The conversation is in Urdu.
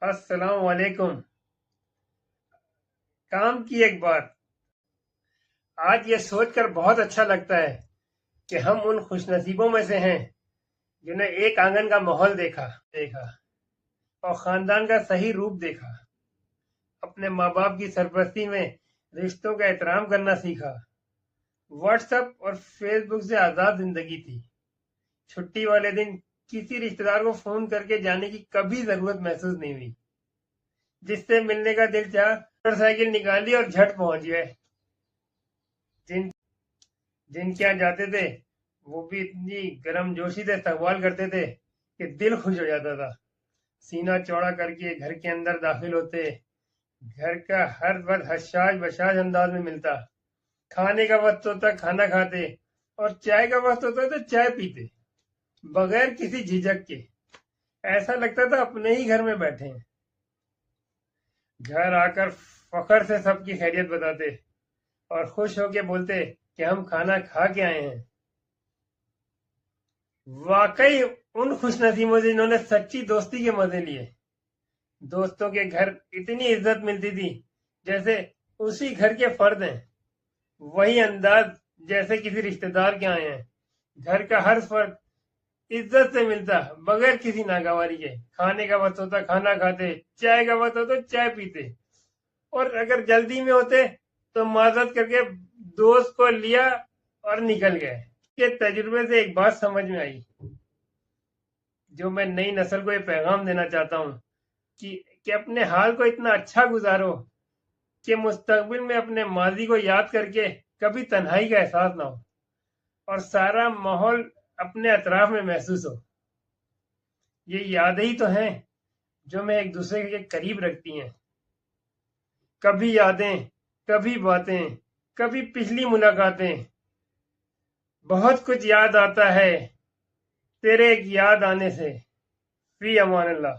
السلام علیکم۔ کام کی ایک بات، آج یہ سوچ کر بہت اچھا لگتا ہے کہ ہم ان خوش نصیبوں میں سے ہیں جنہیں ایک آنگن کا ماحول دیکھا اور خاندان کا صحیح روپ دیکھا، اپنے ماں باپ کی سرپرستی میں رشتوں کا احترام کرنا سیکھا۔ واٹس ایپ اور فیس بک سے آزاد زندگی تھی۔ چھٹی والے دن کسی رشتہ دار کو فون کر کے جانے کی کبھی ضرورت محسوس نہیں ہوئی۔ جس سے ملنے کا دل چاہا موٹر سائیکل نکالی اور جھٹ پہنچ گئے۔ جن کے یہاں جاتے تھے وہ بھی اتنی گرم جوشی سے استقبال کرتے تھے کہ دل خوش ہو جاتا تھا۔ سینہ چوڑا کر کے گھر کے اندر داخل ہوتے، گھر کا ہر وقت حشاش بشاش انداز میں ملتا۔ کھانے کا وقت ہوتا کھانا کھاتے، اور چائے کا وقت ہوتا تو چائے پیتے، بغیر کسی جھجک کے۔ ایسا لگتا تھا اپنے ہی گھر میں بیٹھے ہیں۔ گھر آ کر فخر سے سب کی خیریت بتاتے اور خوش ہو کے بولتے کہ ہم کھانا کھا کے آئے ہیں۔ واقعی ان خوش نصیبوں سے جنہوں نے سچی دوستی کے مزے لیے۔ دوستوں کے گھر اتنی عزت ملتی تھی جیسے اسی گھر کے فرد ہیں، وہی انداز جیسے کسی رشتہ دار کے آئے ہیں۔ گھر کا ہر فرد عزت سے ملتا بغیر کسی ناگواری کے۔ کھانے کا وقت ہوتا کھانا کھاتے، چائے کا وقت ہوتا چائے پیتے، اور اگر جلدی میں ہوتے تو معذرت کر کے دوست کو لیا اور نکل گئے۔ کے تجربے سے ایک بات سمجھ میں آئی جو میں نئی نسل کو یہ پیغام دینا چاہتا ہوں کہ اپنے حال کو اتنا اچھا گزارو کہ مستقبل میں اپنے ماضی کو یاد کر کے کبھی تنہائی کا احساس نہ ہو اور سارا ماحول اپنے اطراف میں محسوس ہو۔ یہ یادیں ہی تو ہیں جو میں ایک دوسرے کے قریب رکھتی ہیں۔ کبھی یادیں، کبھی باتیں، کبھی پچھلی ملاقاتیں۔ بہت کچھ یاد آتا ہے تیرے ایک یاد آنے سے۔ فی امان اللہ۔